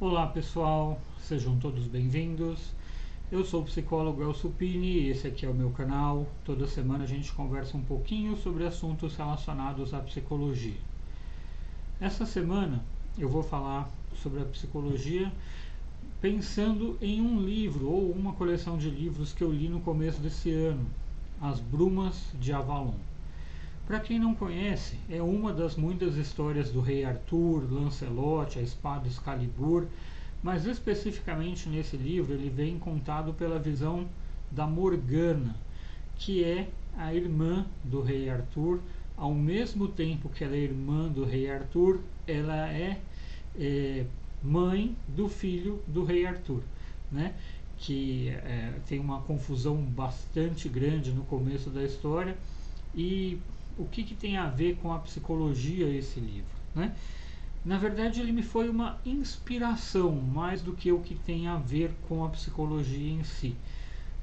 Olá pessoal, sejam todos bem-vindos. Eu sou o psicólogo Elcio Pini e esse aqui é o meu canal. Toda semana a gente conversa um pouquinho sobre assuntos relacionados à psicologia. Essa semana eu vou falar sobre a psicologia pensando em um livro ou uma coleção de livros que eu li no começo desse ano, As Brumas de Avalon. Para quem não conhece, é uma das muitas histórias do rei Arthur, Lancelot, a espada Excalibur, mas especificamente nesse livro ele vem contado pela visão da Morgana, que é a irmã do rei Arthur. Ao mesmo tempo que ela é irmã do rei Arthur, ela é mãe do filho do rei Arthur, né? Que tem uma confusão bastante grande no começo da história. E o que tem a ver com a psicologia esse livro, né? Na verdade, ele me foi uma inspiração mais do que o que tem a ver com a psicologia em si,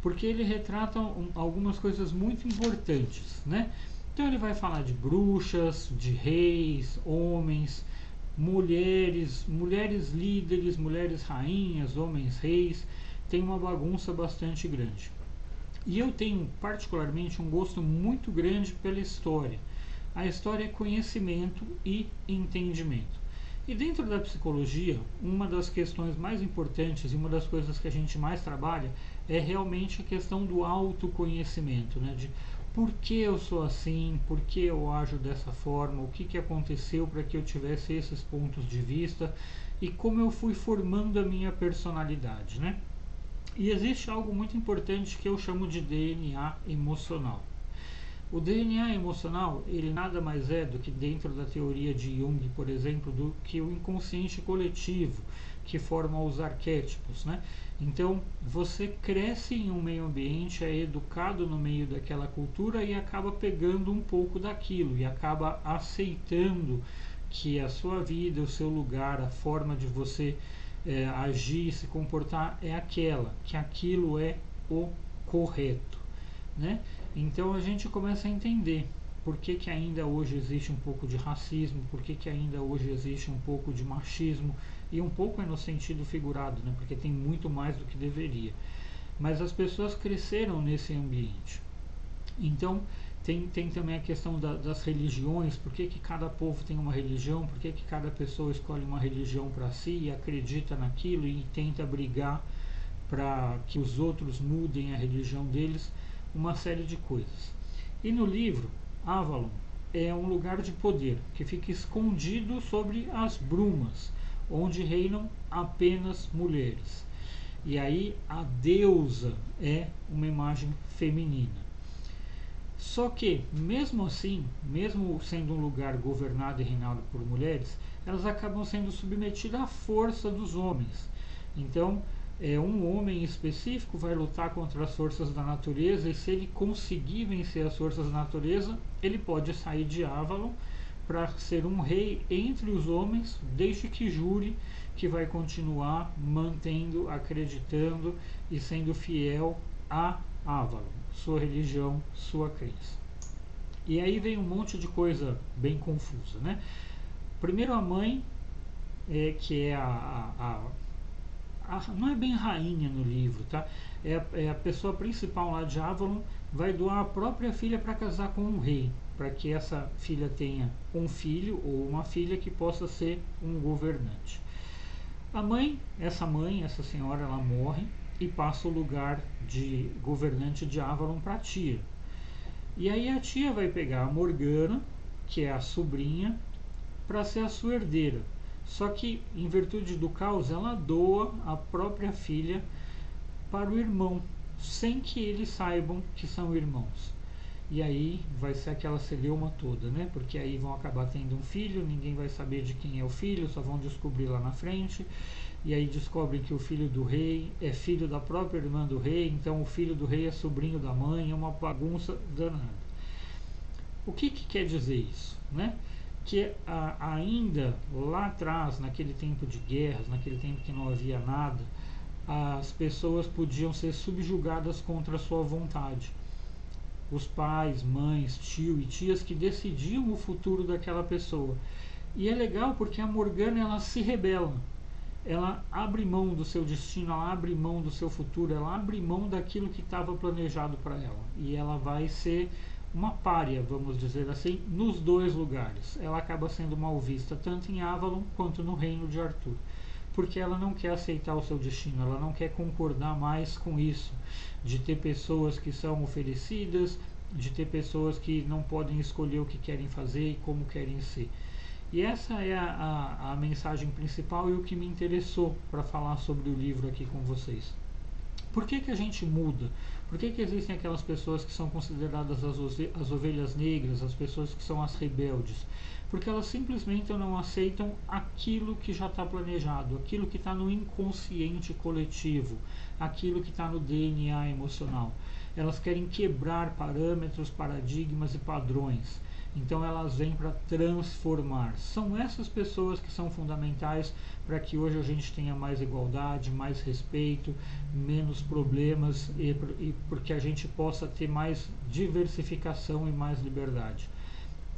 porque ele retrata algumas coisas muito importantes, né? Então ele vai falar de bruxas, de reis, homens, mulheres líderes, mulheres rainhas, homens reis. Tem uma bagunça bastante grande. E eu tenho particularmente um gosto muito grande pela história. A história é conhecimento e entendimento. E dentro da psicologia, uma das questões mais importantes e uma das coisas que a gente mais trabalha é realmente a questão do autoconhecimento, né? De por que eu sou assim, por que eu ajo dessa forma, o que aconteceu para que eu tivesse esses pontos de vista e como eu fui formando a minha personalidade, né? E existe algo muito importante que eu chamo de DNA emocional. O DNA emocional, ele nada mais é do que, dentro da teoria de Jung, por exemplo, do que o inconsciente coletivo, que forma os arquétipos, né? Então, você cresce em um meio ambiente, é educado no meio daquela cultura e acaba pegando um pouco daquilo e acaba aceitando que a sua vida, o seu lugar, a forma de você agir, se comportar é aquela, que aquilo é o correto, né? Então a gente começa a entender por que ainda hoje existe um pouco de racismo, por que ainda hoje existe um pouco de machismo, e um pouco é no sentido figurado, né? Porque tem muito mais do que deveria. Mas as pessoas cresceram nesse ambiente. Então tem também a questão das religiões, por que cada povo tem uma religião, por que cada pessoa escolhe uma religião para si e acredita naquilo e tenta brigar para que os outros mudem a religião deles, uma série de coisas. E no livro, Avalon é um lugar de poder que fica escondido sobre as brumas, onde reinam apenas mulheres. E aí a deusa é uma imagem feminina. Só que, mesmo assim, mesmo sendo um lugar governado e reinado por mulheres, elas acabam sendo submetidas à força dos homens. Então, um homem específico vai lutar contra as forças da natureza, e se ele conseguir vencer as forças da natureza, ele pode sair de Avalon para ser um rei entre os homens, desde que jure que vai continuar mantendo, acreditando e sendo fiel a Avalon, sua religião, sua crença. E aí vem um monte de coisa bem confusa, né? Primeiro a mãe, que é não é bem rainha no livro, tá? É a pessoa principal lá de Avalon, vai doar a própria filha para casar com um rei, para que essa filha tenha um filho ou uma filha que possa ser um governante. Essa senhora, ela morre e passa o lugar de governante de Avalon para a tia. E aí a tia vai pegar a Morgana, que é a sobrinha, para ser a sua herdeira. Só que, em virtude do caos, ela doa a própria filha para o irmão, sem que eles saibam que são irmãos. E aí vai ser aquela celeuma toda, né? Porque aí vão acabar tendo um filho, ninguém vai saber de quem é o filho, só vão descobrir lá na frente. E aí descobrem que o filho do rei é filho da própria irmã do rei, então o filho do rei é sobrinho da mãe, é uma bagunça danada. O que quer dizer isso, né? Que ainda lá atrás, naquele tempo de guerras, naquele tempo que não havia nada, as pessoas podiam ser subjugadas contra a sua vontade. Os pais, mães, tio e tias que decidiam o futuro daquela pessoa. E é legal porque a Morgana, ela se rebela. ela abre mão do seu destino, ela abre mão do seu futuro, ela abre mão daquilo que estava planejado para ela. E ela vai ser uma pária, vamos dizer assim, nos dois lugares. Ela acaba sendo mal vista tanto em Avalon quanto no reino de Arthur, porque ela não quer aceitar o seu destino, ela não quer concordar mais com isso, de ter pessoas que são oferecidas, de ter pessoas que não podem escolher o que querem fazer e como querem ser. E essa é a mensagem principal e o que me interessou para falar sobre o livro aqui com vocês. Por que a gente muda? Por que existem aquelas pessoas que são consideradas as ovelhas negras, as pessoas que são as rebeldes? Porque elas simplesmente não aceitam aquilo que já está planejado, aquilo que está no inconsciente coletivo, aquilo que está no DNA emocional. Elas querem quebrar parâmetros, paradigmas e padrões. Então elas vêm para transformar. São essas pessoas que são fundamentais para que hoje a gente tenha mais igualdade, mais respeito, menos problemas e porque a gente possa ter mais diversificação e mais liberdade.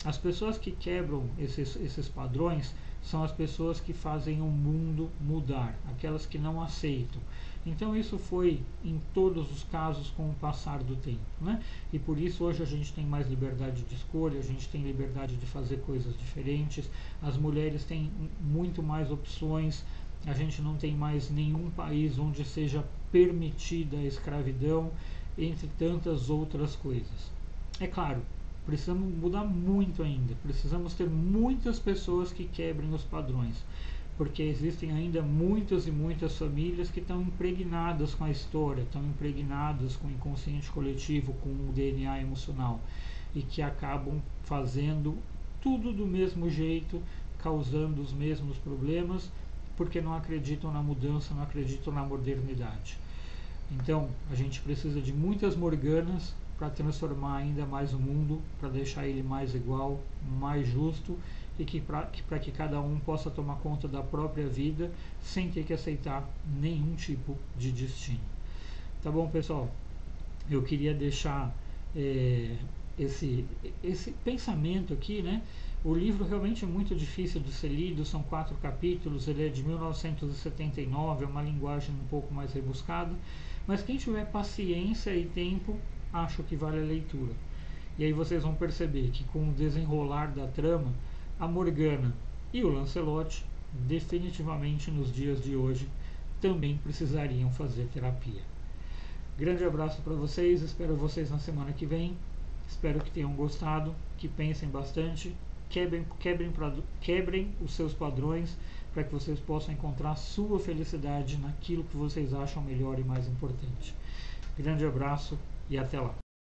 As pessoas que quebram esses padrões são as pessoas que fazem o mundo mudar, aquelas que não aceitam. Então isso foi em todos os casos com o passar do tempo, né? E por isso hoje a gente tem mais liberdade de escolha, a gente tem liberdade de fazer coisas diferentes, as mulheres têm muito mais opções, a gente não tem mais nenhum país onde seja permitida a escravidão, entre tantas outras coisas. É claro, precisamos mudar muito ainda, precisamos ter muitas pessoas que quebrem os padrões, porque existem ainda muitas e muitas famílias que estão impregnadas com a história, estão impregnadas com o inconsciente coletivo, com o DNA emocional, e que acabam fazendo tudo do mesmo jeito, causando os mesmos problemas, porque não acreditam na mudança, não acreditam na modernidade. Então, a gente precisa de muitas Morganas para transformar ainda mais o mundo, para deixar ele mais igual, mais justo, e para que cada um possa tomar conta da própria vida sem ter que aceitar nenhum tipo de destino. Tá bom, pessoal? Eu queria deixar esse pensamento aqui, né? O livro realmente é muito difícil de ser lido, são 4 capítulos, ele é de 1979, é uma linguagem um pouco mais rebuscada, mas quem tiver paciência e tempo, acho que vale a leitura. E aí vocês vão perceber que com o desenrolar da trama, a Morgana e o Lancelot, definitivamente nos dias de hoje, também precisariam fazer terapia. Grande abraço para vocês, espero vocês na semana que vem. Espero que tenham gostado, que pensem bastante, quebrem os seus padrões para que vocês possam encontrar sua felicidade naquilo que vocês acham melhor e mais importante. Grande abraço e até lá.